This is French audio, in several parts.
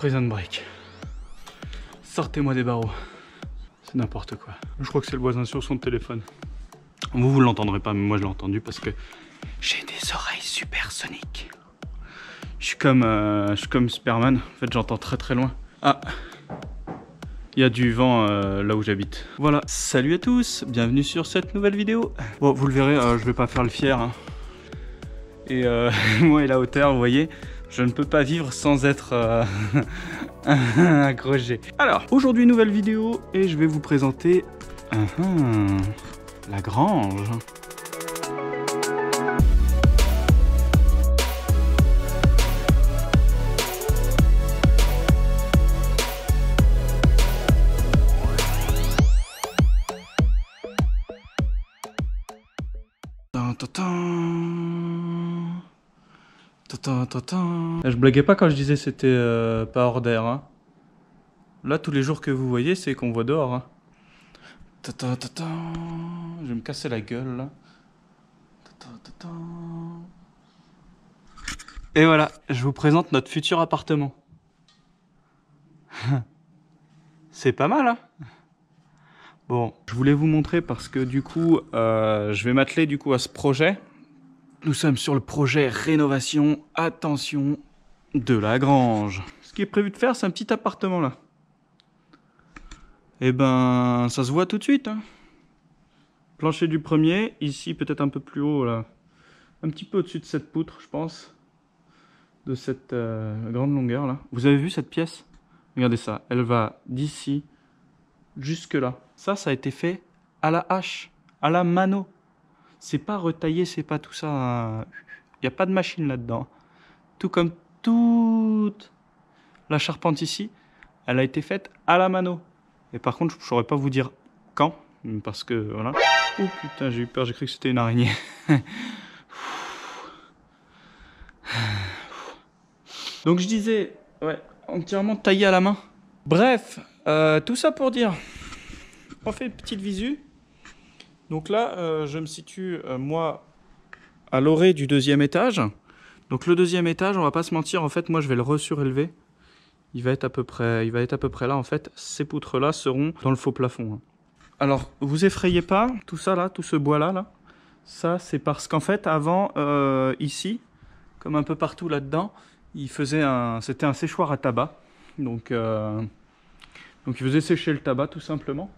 Prison Break. Sortez-moi des barreaux. C'est n'importe quoi. Je crois que c'est le voisin sur son téléphone. Vous l'entendrez pas, mais moi je l'ai entendu parce que j'ai des oreilles supersoniques. Je suis comme Superman. En fait, j'entends très très loin. Ah, il y a du vent là où j'habite. Voilà. Salut à tous, bienvenue sur cette nouvelle vidéo. Bon, vous le verrez, je vais pas faire le fier. Hein. Et moi et la hauteur, vous voyez, je ne peux pas vivre sans être accroché. Alors, aujourd'hui, nouvelle vidéo et je vais vous présenter la grange. Je blaguais pas quand je disais c'était pas hors d'air. Hein. Là, tous les jours que vous voyez, c'est qu'on voit dehors. Hein. Je vais me casser la gueule là. Et voilà, je vous présente notre futur appartement. C'est pas mal, hein? Bon, je voulais vous montrer parce que du coup, je vais m'atteler du coup à ce projet. Nous sommes sur le projet rénovation, attention, de la grange. Ce qui est prévu de faire, c'est un petit appartement là. Et ben, ça se voit tout de suite. Hein. Plancher du premier, ici peut-être un peu plus haut là. Un petit peu au-dessus de cette poutre, je pense. De cette grande longueur là. Vous avez vu cette pièce? Regardez ça, elle va d'ici jusque là. Ça a été fait à la hache, à la mano. C'est pas retaillé, c'est pas tout ça. Il n'y a pas de machine là-dedans. Tout comme toute la charpente ici, elle a été faite à la mano. Et par contre, je ne saurais pas vous dire quand, parce que voilà. Oh putain, j'ai eu peur, j'ai cru que c'était une araignée. Donc je disais, ouais, entièrement taillé à la main. Bref, tout ça pour dire, on fait une petite visu. Donc là, je me situe, moi, à l'orée du deuxième étage. Donc le deuxième étage, on va pas se mentir, en fait, moi, je vais le resurélever. Il va être à peu près là, en fait. Ces poutres-là seront dans le faux plafond. Hein. Alors, vous effrayez pas, tout ça là, tout ce bois-là, là. Ça, c'est parce qu'en fait, avant, ici, comme un peu partout là-dedans, c'était un séchoir à tabac. Donc, il faisait sécher le tabac, tout simplement.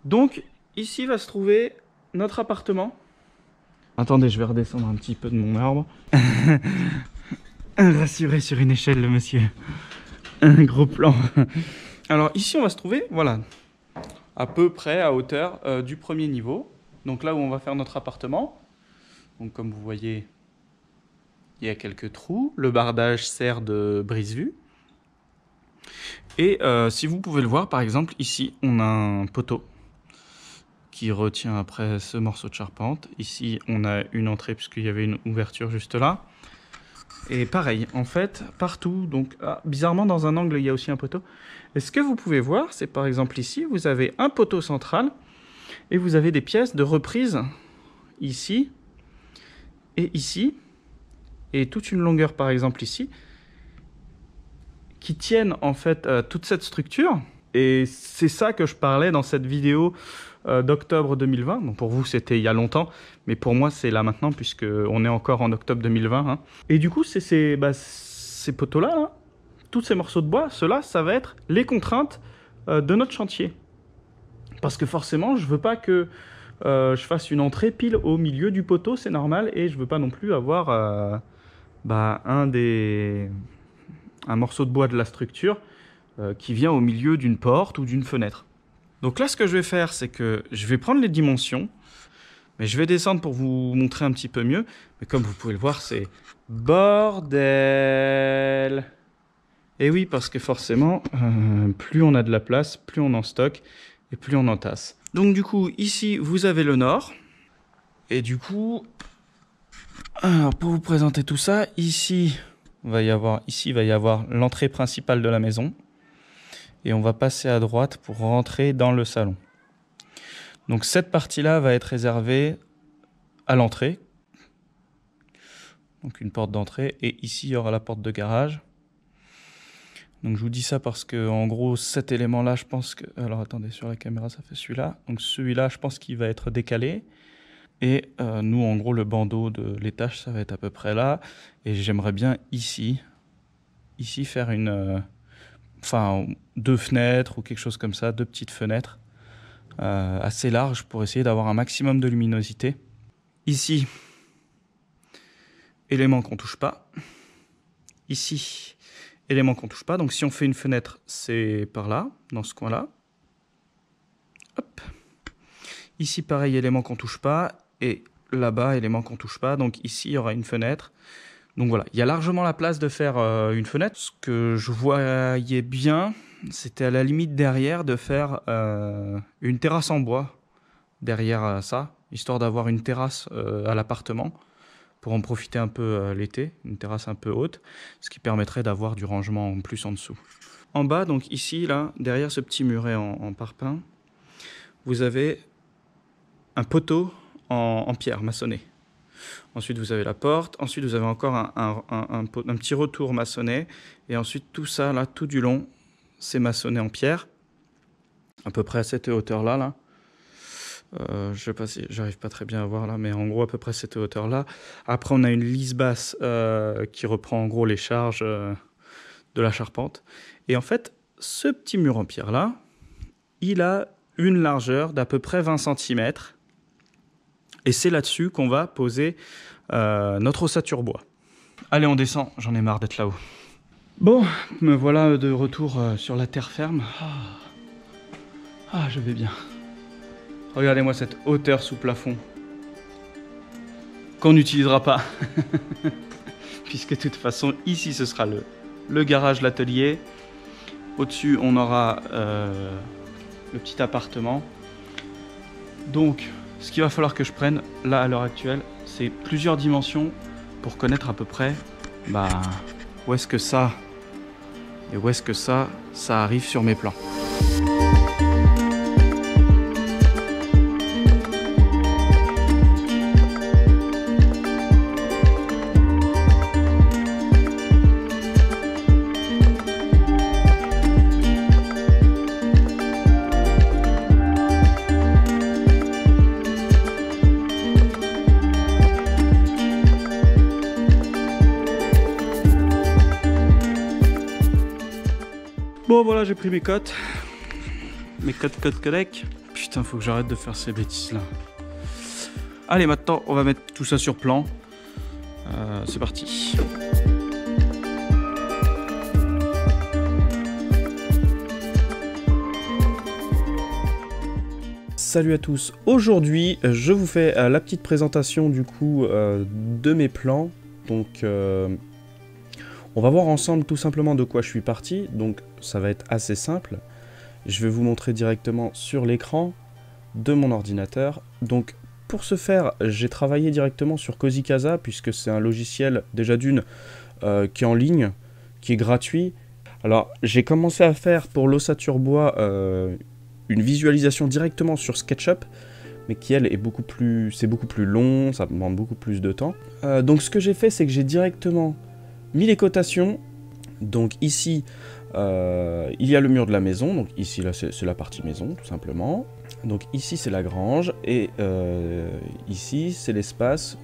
Donc, ici va se trouver notre appartement. Attendez, je vais redescendre un petit peu de mon arbre. Rassuré sur une échelle, le monsieur. Un gros plan. Alors ici, on va se trouver, voilà, à peu près à hauteur du premier niveau. Donc là où on va faire notre appartement. Donc comme vous voyez, il y a quelques trous. Le bardage sert de brise-vue. Et si vous pouvez le voir, par exemple, ici, on a un poteau qui retient après ce morceau de charpente. Ici, on a une entrée puisqu'il y avait une ouverture juste là. Et pareil, en fait, partout, donc bizarrement dans un angle, il y a aussi un poteau. Et ce que vous pouvez voir, c'est par exemple ici, vous avez un poteau central et vous avez des pièces de reprise ici et ici. Et toute une longueur, par exemple ici, qui tiennent en fait toute cette structure. Et c'est ça que je parlais dans cette vidéo d'octobre 2020. Donc pour vous, c'était il y a longtemps, mais pour moi, c'est là maintenant, puisqu'on est encore en octobre 2020. Hein. Et du coup, ces poteaux-là, là, tous ces morceaux de bois, ceux-là, ça va être les contraintes de notre chantier. Parce que forcément, je ne veux pas que je fasse une entrée pile au milieu du poteau, c'est normal, et je ne veux pas non plus avoir un morceau de bois de la structure qui vient au milieu d'une porte ou d'une fenêtre. Donc là, ce que je vais faire, c'est que je vais prendre les dimensions, mais je vais descendre pour vous montrer un petit peu mieux. Mais comme vous pouvez le voir, c'est bordel. Et oui, parce que forcément, plus on a de la place, plus on en stocke et plus on entasse. Donc du coup, ici, vous avez le nord. Et du coup, alors, pour vous présenter tout ça, ici, il va y avoir l'entrée principale de la maison. Et on va passer à droite pour rentrer dans le salon. Donc cette partie-là va être réservée à l'entrée. Donc une porte d'entrée. Et ici, il y aura la porte de garage. Donc je vous dis ça parce que en gros cet élément-là, je pense que... Alors attendez, sur la caméra ça fait celui-là. Donc celui-là, je pense qu'il va être décalé. Et nous, en gros, le bandeau de l'étage, ça va être à peu près là. Et j'aimerais bien ici faire une... Enfin, 2 fenêtres ou quelque chose comme ça, 2 petites fenêtres assez larges pour essayer d'avoir un maximum de luminosité. Ici, élément qu'on touche pas. Ici, élément qu'on touche pas. Donc si on fait une fenêtre, c'est par là, dans ce coin-là. Hop. Ici, pareil, élément qu'on touche pas. Et là-bas, élément qu'on touche pas. Donc ici, il y aura une fenêtre. Donc voilà, il y a largement la place de faire une fenêtre. Ce que je voyais bien, c'était à la limite derrière de faire une terrasse en bois derrière ça, histoire d'avoir une terrasse à l'appartement pour en profiter un peu l'été, une terrasse un peu haute, ce qui permettrait d'avoir du rangement en plus en dessous. En bas, donc ici, là, derrière ce petit muret en parpaing, vous avez un poteau en pierre maçonnée. Ensuite, vous avez la porte. Ensuite, vous avez encore un petit retour maçonné. Et ensuite, tout ça, là, tout du long, c'est maçonné en pierre. À peu près à cette hauteur-là, là. Je sais pas si j'arrive pas très bien à voir là, mais en gros, à peu près cette hauteur-là. Après, on a une lisse basse qui reprend en gros les charges de la charpente. Et en fait, ce petit mur en pierre-là, il a une largeur d'à peu près 20 cm. Et c'est là-dessus qu'on va poser notre ossature bois. Allez, on descend, j'en ai marre d'être là-haut. Bon, me voilà de retour sur la terre ferme. Ah, je vais bien. Regardez-moi cette hauteur sous plafond. Qu'on n'utilisera pas. Puisque de toute façon, ici, ce sera le garage, l'atelier. Au-dessus, on aura le petit appartement. Donc... ce qu'il va falloir que je prenne, là, à l'heure actuelle, c'est plusieurs dimensions pour connaître à peu près où est-ce que ça et où est-ce que ça arrive sur mes plans. Bon voilà, j'ai pris mes cotes. Mes cotes codec. Putain, faut que j'arrête de faire ces bêtises là. Allez, maintenant on va mettre tout ça sur plan. C'est parti. Salut à tous. Aujourd'hui, je vous fais la petite présentation du coup de mes plans. Donc on va voir ensemble tout simplement de quoi je suis parti, donc ça va être assez simple. Je vais vous montrer directement sur l'écran de mon ordinateur. Donc pour ce faire, j'ai travaillé directement sur Cozy Casa, puisque c'est un logiciel déjà d'une qui est en ligne, qui est gratuit. Alors j'ai commencé à faire pour l'ossature bois une visualisation directement sur SketchUp, mais qui elle est beaucoup plus long, ça demande beaucoup plus de temps. Donc ce que j'ai fait, c'est que j'ai directement mis les cotations. Donc ici il y a le mur de la maison, donc ici là c'est la partie maison tout simplement. Donc ici c'est la grange et ici c'est l'espace,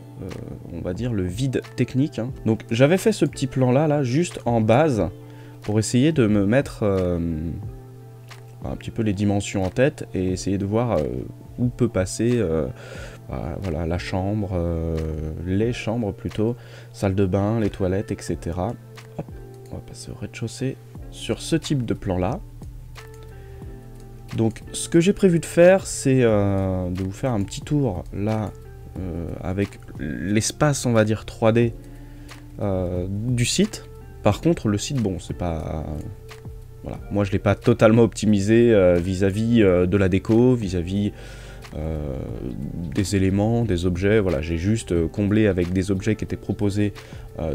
on va dire le vide technique, hein. Donc j'avais fait ce petit plan là juste en base pour essayer de me mettre un petit peu les dimensions en tête et essayer de voir où peut passer voilà, la chambre, les chambres plutôt, salle de bain, les toilettes, etc. Hop, on va passer au rez-de-chaussée sur ce type de plan là. Donc ce que j'ai prévu de faire, c'est de vous faire un petit tour là avec l'espace, on va dire 3D du site. Par contre le site, bon, c'est pas... Voilà, moi je l'ai pas totalement optimisé vis-à-vis de la déco, vis-à-vis des éléments, des objets. Voilà, j'ai juste comblé avec des objets qui étaient proposés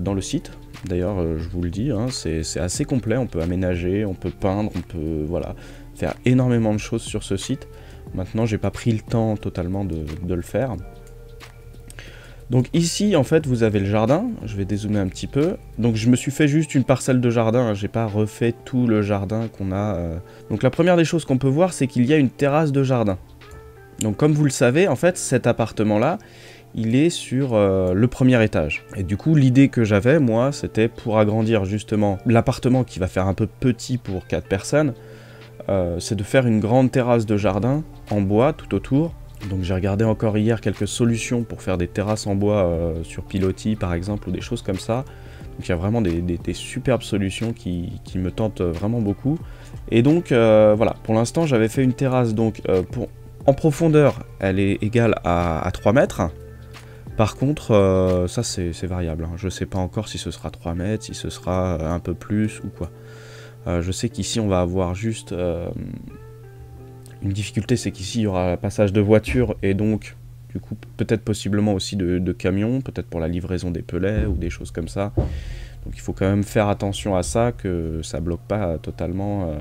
dans le site. D'ailleurs, je vous le dis, hein, c'est assez complet, on peut aménager, on peut peindre, on peut voilà, faire énormément de choses sur ce site. Maintenant, j'ai pas pris le temps totalement de le faire. Donc ici, en fait, vous avez le jardin. Je vais dézoomer un petit peu. Donc je me suis fait juste une parcelle de jardin. Hein. J'ai pas refait tout le jardin qu'on a. Donc la première des choses qu'on peut voir, c'est qu'il y a une terrasse de jardin. Donc comme vous le savez, en fait, cet appartement-là, il est sur le premier étage. Et du coup, l'idée que j'avais, moi, c'était pour agrandir justement l'appartement qui va faire un peu petit pour 4 personnes, c'est de faire une grande terrasse de jardin en bois tout autour. Donc j'ai regardé encore hier quelques solutions pour faire des terrasses en bois sur pilotis par exemple, ou des choses comme ça. Donc il y a vraiment des superbes solutions qui me tentent vraiment beaucoup. Et donc voilà, pour l'instant j'avais fait une terrasse donc en profondeur, elle est égale à 3 mètres. Par contre, ça c'est variable, hein. Je ne sais pas encore si ce sera 3 mètres, si ce sera un peu plus ou quoi. Je sais qu'ici on va avoir juste... une difficulté, c'est qu'ici il y aura un passage de voitures et donc du coup peut-être possiblement aussi de camions, peut-être pour la livraison des pellets ou des choses comme ça. Donc il faut quand même faire attention à ça, que ça bloque pas totalement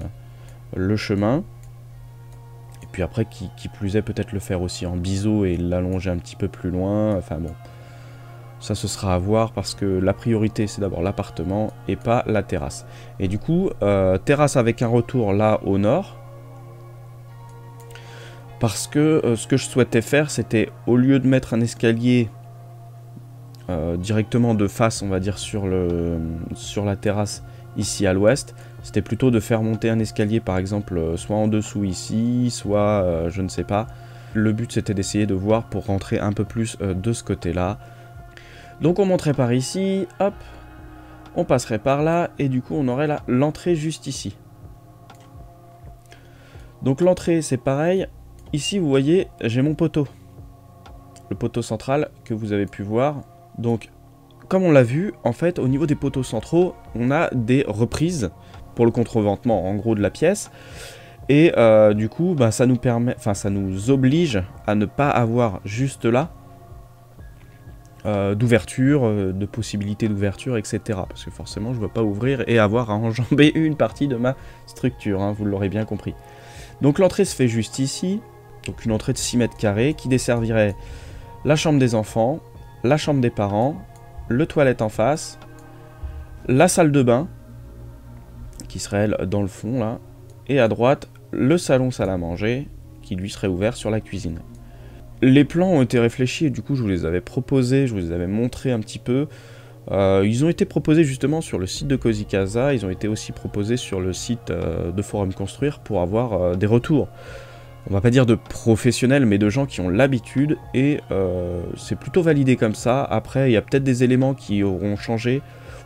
le chemin. Et puis après, qui plus est, peut-être le faire aussi en biseau et l'allonger un petit peu plus loin. Enfin bon, ça ce sera à voir parce que la priorité c'est d'abord l'appartement et pas la terrasse. Et du coup, terrasse avec un retour là au nord. Parce que ce que je souhaitais faire, c'était au lieu de mettre un escalier directement de face, on va dire, sur la terrasse ici à l'ouest, c'était plutôt de faire monter un escalier, par exemple, soit en dessous ici, soit je ne sais pas. Le but, c'était d'essayer de voir pour rentrer un peu plus de ce côté-là. Donc on monterait par ici, hop, on passerait par là, et du coup on aurait l'entrée juste ici. Donc l'entrée, c'est pareil. Ici, vous voyez, j'ai mon poteau. Le poteau central que vous avez pu voir. Donc, comme on l'a vu, en fait, au niveau des poteaux centraux, on a des reprises pour le contreventement, en gros, de la pièce. Et du coup, bah, ça nous permet, enfin, ça nous oblige à ne pas avoir juste là d'ouverture, de possibilités d'ouverture, etc. Parce que forcément, je ne veux pas ouvrir et avoir à enjamber une partie de ma structure, hein, vous l'aurez bien compris. Donc l'entrée se fait juste ici. Donc une entrée de 6 mètres carrés qui desservirait la chambre des enfants, la chambre des parents, le toilette en face, la salle de bain, qui serait elle dans le fond là, et à droite, le salon salle à manger, qui lui serait ouvert sur la cuisine. Les plans ont été réfléchis et du coup je vous les avais proposés, je vous les avais montrés un petit peu. Ils ont été proposés justement sur le site de Cozy Casa, ils ont été aussi proposés sur le site de Forum Construire pour avoir des retours. On va pas dire de professionnels, mais de gens qui ont l'habitude, et c'est plutôt validé comme ça. Après, il y a peut-être des éléments qui auront changé,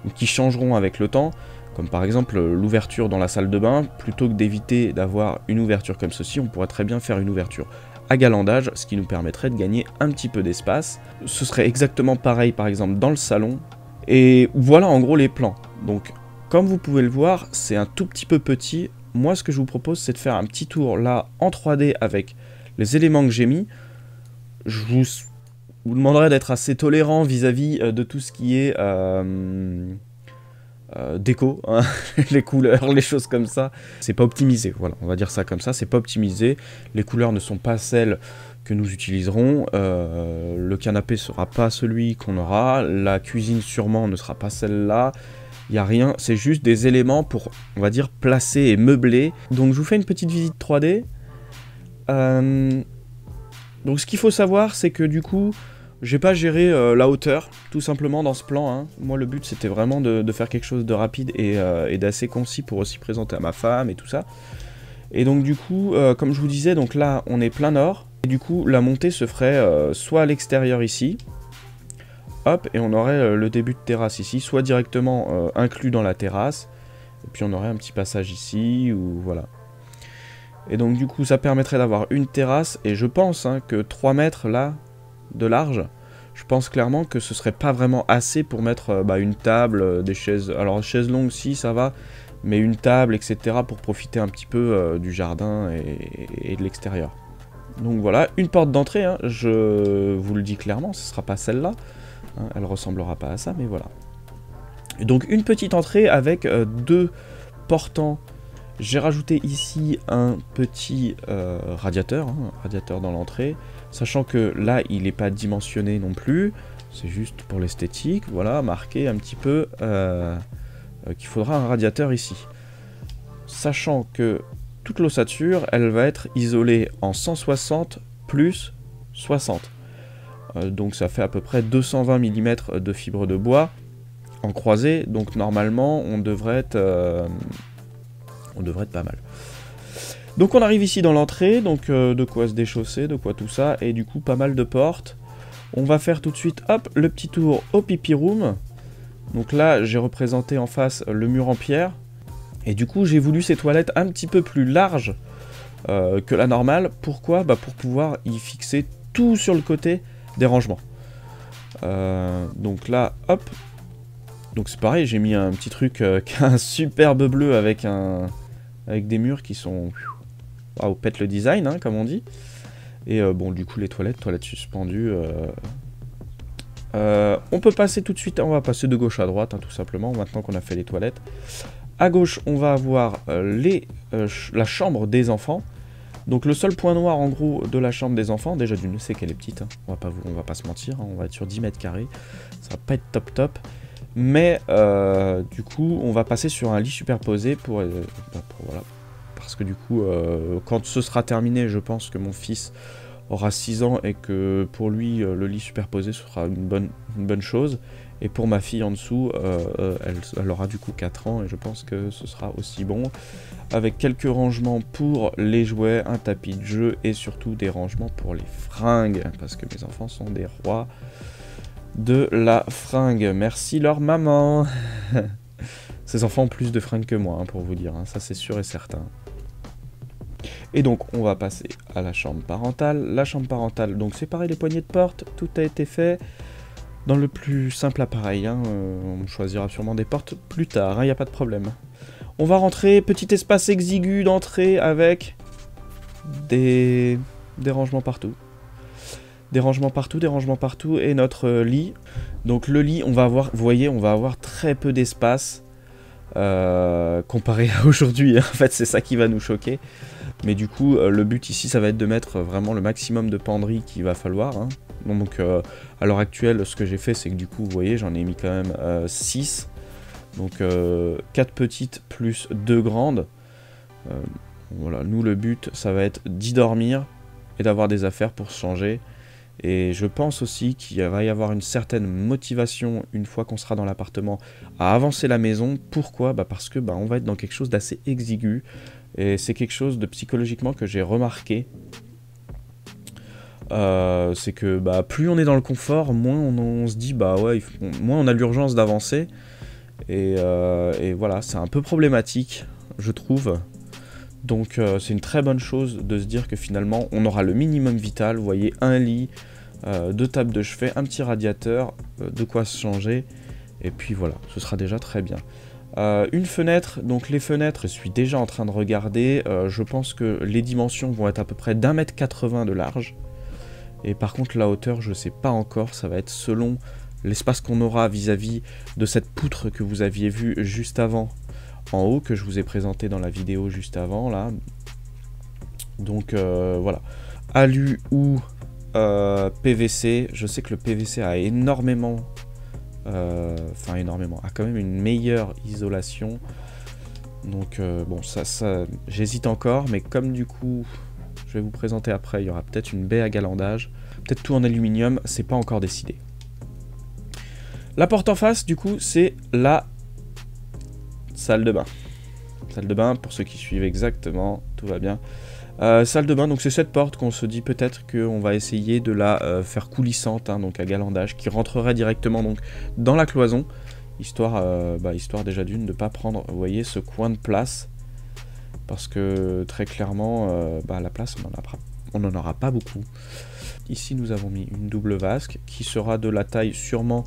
ou qui changeront avec le temps, comme par exemple l'ouverture dans la salle de bain. Plutôt que d'éviter d'avoir une ouverture comme ceci, on pourrait très bien faire une ouverture à galandage, ce qui nous permettrait de gagner un petit peu d'espace. Ce serait exactement pareil, par exemple, dans le salon. Et voilà en gros les plans. Donc, comme vous pouvez le voir, c'est un tout petit peu petit. Moi, ce que je vous propose, c'est de faire un petit tour là en 3D avec les éléments que j'ai mis. Je vous demanderai d'être assez tolérant vis-à-vis de tout ce qui est déco, hein, les couleurs, les choses comme ça. C'est pas optimisé, voilà, on va dire ça comme ça, c'est pas optimisé. Les couleurs ne sont pas celles que nous utiliserons. Le canapé sera pas celui qu'on aura. La cuisine sûrement ne sera pas celle-là. Il n'y a rien, c'est juste des éléments pour, on va dire, placer et meubler. Donc je vous fais une petite visite 3D. Donc ce qu'il faut savoir, c'est que du coup, j'ai pas géré la hauteur, tout simplement dans ce plan. Hein. Moi le but c'était vraiment de faire quelque chose de rapide et d'assez concis pour aussi présenter à ma femme et tout ça. Et donc du coup, comme je vous disais, donc là on est plein nord. Et du coup la montée se ferait soit à l'extérieur ici. Hop, et on aurait le début de terrasse ici, soit directement inclus dans la terrasse, et puis on aurait un petit passage ici, ou voilà. Et donc du coup ça permettrait d'avoir une terrasse, et je pense hein, que 3 mètres là, de large, je pense clairement que ce serait pas vraiment assez pour mettre une table, des chaises, alors chaises longues si ça va, mais une table, etc. pour profiter un petit peu du jardin et de l'extérieur. Donc voilà, une porte d'entrée, hein, je vous le dis clairement, ce sera pas celle-là. Elle ressemblera pas à ça, mais voilà. Et donc une petite entrée avec deux portants. J'ai rajouté ici un petit radiateur, hein, radiateur dans l'entrée, sachant que là il n'est pas dimensionné non plus. C'est juste pour l'esthétique, voilà, marquer un petit peu qu'il faudra un radiateur ici. Sachant que toute l'ossature, elle va être isolée en 160 plus 60. Donc ça fait à peu près 220 mm de fibre de bois en croisée, donc normalement on devrait être pas mal. Donc on arrive ici dans l'entrée, donc de quoi se déchausser, de quoi tout ça, et du coup pas mal de portes. On va faire tout de suite, hop, le petit tour au pipi room. Donc là j'ai représenté en face le mur en pierre, et du coup j'ai voulu ces toilettes un petit peu plus larges que la normale. Pourquoi? Bah pour pouvoir y fixer tout sur le côté des rangements. Donc là, hop. Donc c'est pareil, j'ai mis un petit truc qui a un superbe bleu avec des murs qui sont... Waouh, pète le design, hein, comme on dit. Et bon, du coup, les toilettes suspendues. On peut passer tout de suite, on va passer de gauche à droite, hein, tout simplement, maintenant qu'on a fait les toilettes. À gauche, on va avoir la chambre des enfants. Donc le seul point noir en gros de la chambre des enfants, déjà d'une, c'est qu'elle est petite, hein. On va pas se mentir, hein. On va être sur 10 mètres carrés, ça va pas être top. Mais du coup, on va passer sur un lit superposé pour voilà. Parce que du coup, quand ce sera terminé, je pense que mon fils aura 6 ans et que pour lui, le lit superposé sera une bonne chose. Et pour ma fille en dessous, elle aura du coup 4 ans et je pense que ce sera aussi bon. Avec quelques rangements pour les jouets, un tapis de jeu et surtout des rangements pour les fringues. Parce que mes enfants sont des rois de la fringue. Merci leur maman. Ces enfants ont plus de fringues que moi, hein, pour vous dire. Hein, ça c'est sûr et certain. Et donc on va passer à la chambre parentale. La chambre parentale, donc c'est pareil, les poignées de porte, tout a été fait dans le plus simple appareil. Hein. On choisira sûrement des portes plus tard, il n'y a pas de problème. On va rentrer, petit espace exigu d'entrée avec des rangements partout. Des rangements partout et notre lit. Donc le lit, on va avoir, vous voyez, on va avoir très peu d'espace comparé à aujourd'hui. En fait, c'est ça qui va nous choquer. Mais du coup, le but ici, ça va être de mettre vraiment le maximum de penderie qu'il va falloir. Hein. Donc à l'heure actuelle, ce que j'ai fait, c'est que du coup, vous voyez, j'en ai mis quand même 6. Donc 4 petites plus 2 grandes. Voilà, nous le but, ça va être d'y dormir et d'avoir des affaires pour se changer. Et je pense aussi qu'il va y avoir une certaine motivation une fois qu'on sera dans l'appartement à avancer la maison. Pourquoi? Parce que on va être dans quelque chose d'assez exigu. Et c'est quelque chose de psychologiquement que j'ai remarqué. C'est que plus on est dans le confort, moins on se dit ouais, moins on a l'urgence d'avancer. Et voilà, c'est un peu problématique, je trouve. Donc c'est une très bonne chose de se dire que finalement on aura le minimum vital. Vous voyez, un lit, 2 tables de chevet, un petit radiateur, de quoi se changer. Et puis voilà, ce sera déjà très bien. Une fenêtre, donc les fenêtres, je suis déjà en train de regarder. Je pense que les dimensions vont être à peu près d'1,80 m de large. Et par contre la hauteur, je sais pas encore, ça va être selon l'espace qu'on aura vis-à-vis de cette poutre que vous aviez vue juste avant en haut, que je vous ai présenté dans la vidéo juste avant là. Donc voilà, alu ou PVC. Je sais que le PVC a énormément a quand même une meilleure isolation. Donc bon, ça j'hésite encore, mais comme du coup je vais vous présenter après, il y aura peut-être une baie à galandage, peut-être tout en aluminium, c'est pas encore décidé. La porte en face, du coup, c'est la salle de bain. Salle de bain, pour ceux qui suivent exactement, tout va bien. Salle de bain, donc c'est cette porte qu'on se dit peut-être qu'on va essayer de la faire coulissante, hein, donc à galandage, qui rentrerait directement donc dans la cloison, histoire déjà d'une de ne pas prendre, vous voyez, ce coin de place, parce que très clairement, la place, on n'en aura pas beaucoup. Ici, nous avons mis une double vasque, qui sera de la taille sûrement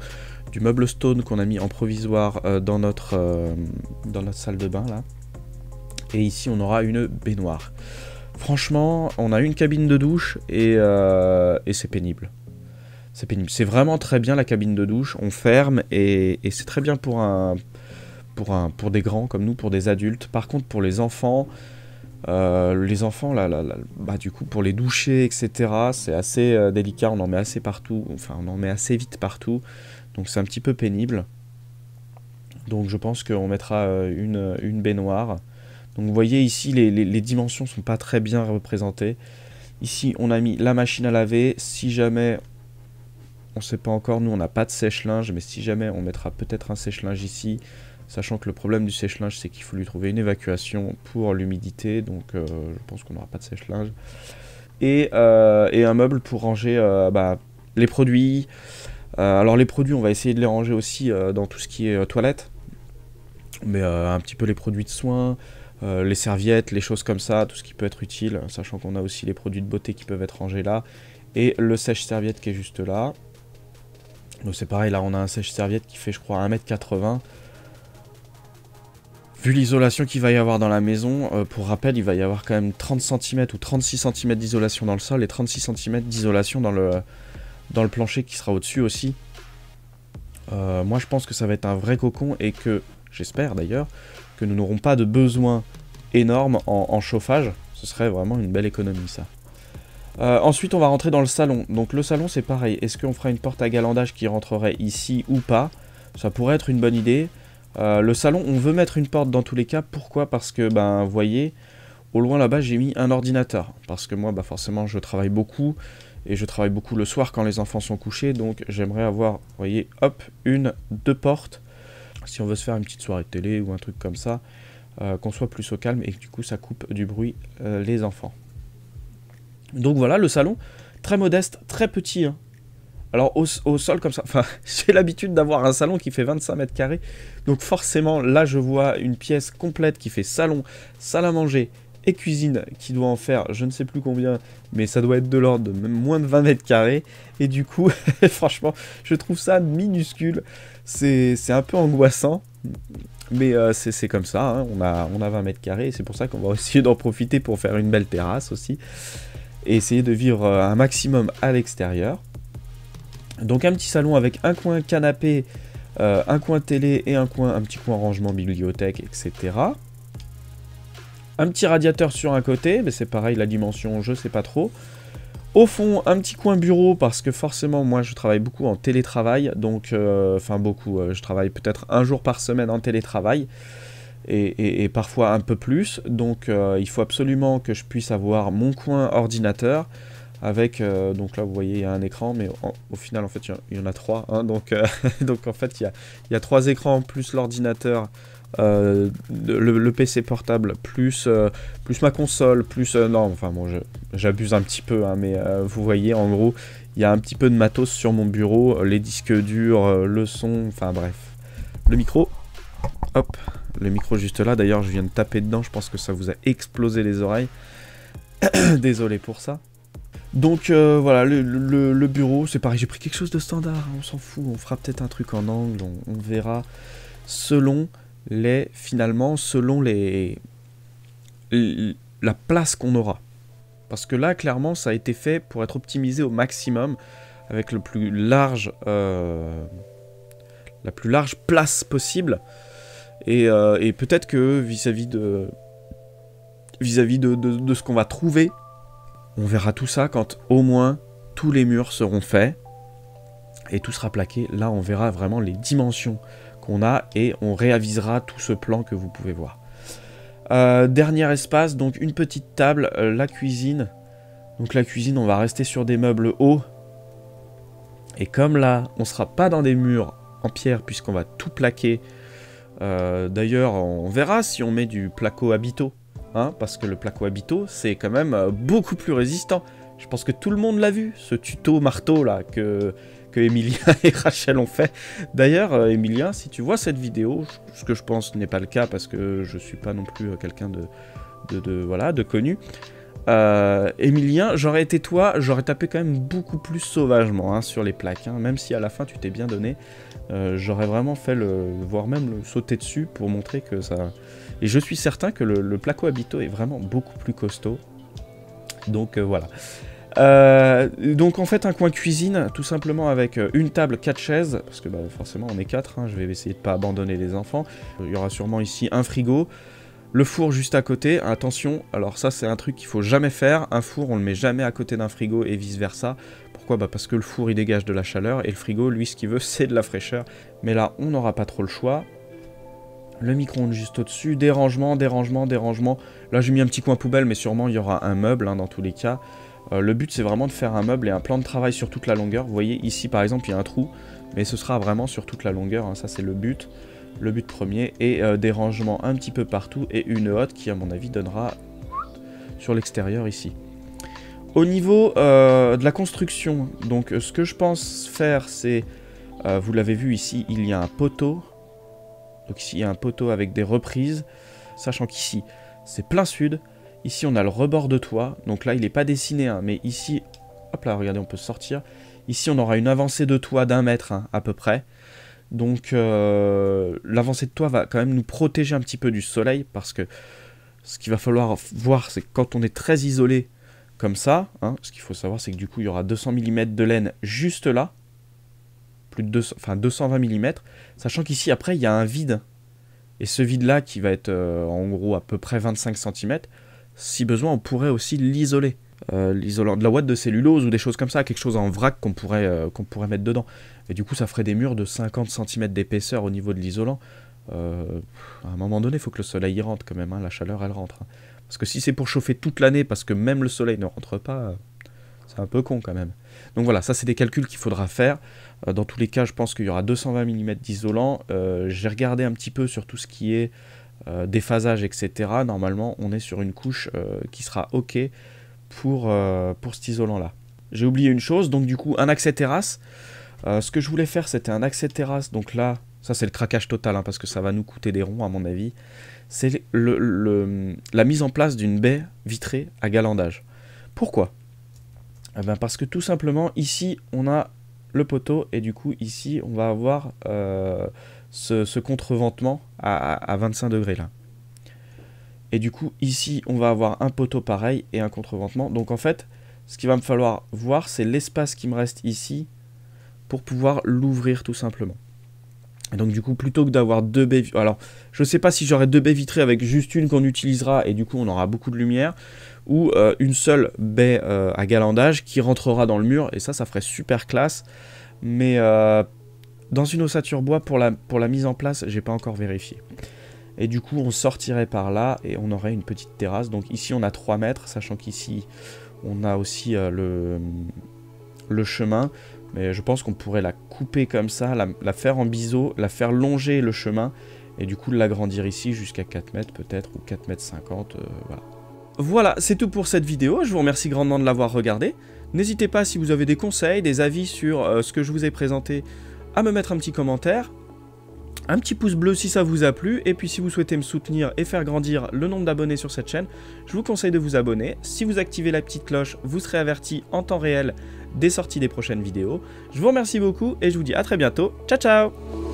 du meuble stone qu'on a mis en provisoire dans notre salle de bain, là. Et ici, on aura une baignoire. Franchement, on a une cabine de douche et c'est pénible. C'est pénible. C'est vraiment très bien la cabine de douche. On ferme et c'est très bien pour des grands comme nous, pour des adultes. Par contre, pour les enfants, Les enfants, bah, du coup, pour les doucher, etc., c'est assez délicat, on en met assez partout, enfin, on en met assez vite partout, donc c'est un petit peu pénible. Donc je pense qu'on mettra une baignoire. Donc vous voyez ici, les dimensions sont pas très bien représentées. Ici, on a mis la machine à laver, si jamais... On ne sait pas encore, nous on n'a pas de sèche-linge, mais si jamais on mettra peut-être un sèche-linge ici, sachant que le problème du sèche-linge c'est qu'il faut lui trouver une évacuation pour l'humidité, donc je pense qu'on n'aura pas de sèche-linge. Et un meuble pour ranger bah, les produits. Alors les produits, on va essayer de les ranger aussi dans tout ce qui est toilette, mais un petit peu les produits de soins, les serviettes, les choses comme ça, tout ce qui peut être utile, sachant qu'on a aussi les produits de beauté qui peuvent être rangés là, et le sèche-serviette qui est juste là. Donc c'est pareil, là on a un sèche-serviette qui fait je crois 1,80 m. Vu l'isolation qu'il va y avoir dans la maison, pour rappel il va y avoir quand même 30 cm ou 36 cm d'isolation dans le sol et 36 cm d'isolation dans le plancher qui sera au-dessus aussi. Moi je pense que ça va être un vrai cocon et que, j'espère d'ailleurs, que nous n'aurons pas de besoin énorme en chauffage. Ce serait vraiment une belle économie ça. Ensuite on va rentrer dans le salon. Donc le salon c'est pareil, est-ce qu'on fera une porte à galandage qui rentrerait ici ou pas? Ça pourrait être une bonne idée. Le salon on veut mettre une porte dans tous les cas. Pourquoi? Parce que ben vous voyez, au loin là-bas j'ai mis un ordinateur. Parce que moi bah, forcément je travaille beaucoup. Et je travaille beaucoup le soir quand les enfants sont couchés. Donc j'aimerais avoir, vous voyez, hop, deux portes. Si on veut se faire une petite soirée de télé ou un truc comme ça, qu'on soit plus au calme et que du coup ça coupe du bruit les enfants. Donc voilà, le salon, très modeste, très petit. Hein. Alors au sol comme ça, enfin j'ai l'habitude d'avoir un salon qui fait 25 mètres carrés. Donc forcément, là je vois une pièce complète qui fait salon, salle à manger et cuisine qui doit en faire je ne sais plus combien. Mais ça doit être de l'ordre de même moins de 20 mètres carrés. Et du coup, franchement, je trouve ça minuscule. C'est un peu angoissant. Mais c'est comme ça, hein. On a 20 mètres carrés. Et c'est pour ça qu'on va essayer d'en profiter pour faire une belle terrasse aussi. Et essayer de vivre un maximum à l'extérieur. Donc un petit salon avec un coin canapé, un coin télé et un petit coin rangement bibliothèque, etc. Un petit radiateur sur un côté, mais c'est pareil, la dimension, je sais pas trop. Au fond, un petit coin bureau, parce que forcément, moi, je travaille beaucoup en télétravail. Donc, enfin beaucoup, je travaille peut-être un jour par semaine en télétravail. Et parfois un peu plus. Donc il faut absolument que je puisse avoir mon coin ordinateur avec, donc là vous voyez il y a un écran, mais au final en fait il y en a trois, hein, donc en fait il y a trois écrans plus l'ordinateur, le PC portable plus ma console, plus non enfin bon j'abuse un petit peu, hein, mais vous voyez en gros il y a un petit peu de matos sur mon bureau, les disques durs, le son, enfin bref, le micro, hop. Le micro juste là, d'ailleurs je viens de taper dedans, je pense que ça vous a explosé les oreilles. Désolé pour ça. Donc voilà, le bureau, c'est pareil, j'ai pris quelque chose de standard, hein, on s'en fout, on fera peut-être un truc en angle, on verra selon la place qu'on aura. Parce que là, clairement, ça a été fait pour être optimisé au maximum, avec la plus large place possible. Et peut-être que vis-à-vis de ce qu'on va trouver, on verra tout ça quand au moins tous les murs seront faits et tout sera plaqué. Là, on verra vraiment les dimensions qu'on a et on réavisera tout ce plan que vous pouvez voir. Dernier espace, donc une petite table, la cuisine. Donc la cuisine, on va rester sur des meubles hauts. Et comme là, on ne sera pas dans des murs en pierre puisqu'on va tout plaquer. D'ailleurs, on verra si on met du placo habito, hein, parce que le placo habito, c'est quand même beaucoup plus résistant. Je pense que tout le monde l'a vu, ce tuto marteau là que Emilien et Rachel ont fait. D'ailleurs, Emilien, si tu vois cette vidéo, ce que je pense n'est pas le cas parce que je suis pas non plus quelqu'un de connu. Emilien, j'aurais été toi, j'aurais tapé quand même beaucoup plus sauvagement, hein, sur les plaques, hein, même si à la fin tu t'es bien donné. J'aurais vraiment fait voire même le sauter dessus pour montrer que ça... Et je suis certain que le placo habito est vraiment beaucoup plus costaud. Donc voilà. Donc en fait un coin cuisine, tout simplement avec une table, 4 chaises, parce que bah, forcément on est 4, hein, je vais essayer de pas abandonner les enfants. Il y aura sûrement ici un frigo, Le four juste à côté, attention, alors ça c'est un truc qu'il faut jamais faire, un four on le met jamais à côté d'un frigo et vice versa. Pourquoi? Bah parce que le four il dégage de la chaleur et le frigo lui ce qu'il veut c'est de la fraîcheur. Mais là on n'aura pas trop le choix. Le micro-ondes juste au-dessus, des rangements. Là j'ai mis un petit coin poubelle mais sûrement il y aura un meuble hein, dans tous les cas. Le but c'est vraiment de faire un meuble et un plan de travail sur toute la longueur. Vous voyez ici par exemple il y a un trou, mais ce sera vraiment sur toute la longueur, hein. Ça c'est le but premier, et des rangements un petit peu partout et une hotte qui à mon avis donnera sur l'extérieur ici. Au niveau de la construction, donc ce que je pense faire c'est, vous l'avez vu ici, il y a un poteau. Donc ici il y a un poteau avec des reprises, sachant qu'ici c'est plein sud. Ici on a le rebord de toit, donc là il n'est pas dessiné, hein, mais ici, hop là regardez on peut sortir. Ici on aura une avancée de toit d'1 mètre hein, à peu près. Donc l'avancée de toit va quand même nous protéger un petit peu du soleil, parce que ce qu'il va falloir voir c'est que quand on est très isolé comme ça, hein, ce qu'il faut savoir c'est que du coup il y aura 200 mm de laine juste là, plus de 220 mm, sachant qu'ici après il y a un vide, et ce vide là qui va être en gros à peu près 25 cm, si besoin on pourrait aussi l'isoler. L'isolant de la ouate de cellulose ou des choses comme ça, quelque chose en vrac qu'on pourrait mettre dedans. Et du coup ça ferait des murs de 50 cm d'épaisseur au niveau de l'isolant. À un moment donné il faut que le soleil y rentre quand même, hein, la chaleur elle rentre. Hein. Parce que si c'est pour chauffer toute l'année parce que même le soleil ne rentre pas, c'est un peu con quand même. Donc voilà, ça c'est des calculs qu'il faudra faire. Dans tous les cas je pense qu'il y aura 220 mm d'isolant. J'ai regardé un petit peu sur tout ce qui est déphasage etc. Normalement on est sur une couche qui sera ok pour cet isolant là. J'ai oublié une chose, donc du coup un accès terrasse. Ce que je voulais faire c'était un accès terrasse, donc là ça c'est le craquage total hein, parce que ça va nous coûter des ronds à mon avis. C'est la mise en place d'une baie vitrée à galandage. Pourquoi? Eh ben parce que tout simplement ici on a le poteau et du coup ici on va avoir ce contreventement à 25 degrés là. Et du coup, ici, on va avoir un poteau pareil et un contreventement. Donc en fait, ce qu'il va me falloir voir, c'est l'espace qui me reste ici pour pouvoir l'ouvrir tout simplement. Et donc du coup, plutôt que d'avoir deux baies... Alors, je ne sais pas si j'aurai deux baies vitrées avec juste une qu'on utilisera et du coup, on aura beaucoup de lumière. Ou une seule baie à galandage qui rentrera dans le mur. Et ça ferait super classe. Mais dans une ossature bois, pour la mise en place, j'ai pas encore vérifié. Et du coup, on sortirait par là et on aurait une petite terrasse. Donc ici, on a 3 mètres, sachant qu'ici, on a aussi le chemin. Mais je pense qu'on pourrait la couper comme ça, la faire en biseau, la faire longer le chemin. Et du coup, l'agrandir ici jusqu'à 4 mètres peut-être, ou 4 mètres 50, voilà. Voilà, c'est tout pour cette vidéo. Je vous remercie grandement de l'avoir regardé. N'hésitez pas, si vous avez des conseils, des avis sur ce que je vous ai présenté, à me mettre un petit commentaire. Un petit pouce bleu si ça vous a plu, et puis si vous souhaitez me soutenir et faire grandir le nombre d'abonnés sur cette chaîne, je vous conseille de vous abonner. Si vous activez la petite cloche, vous serez averti en temps réel des sorties des prochaines vidéos. Je vous remercie beaucoup et je vous dis à très bientôt. Ciao ciao!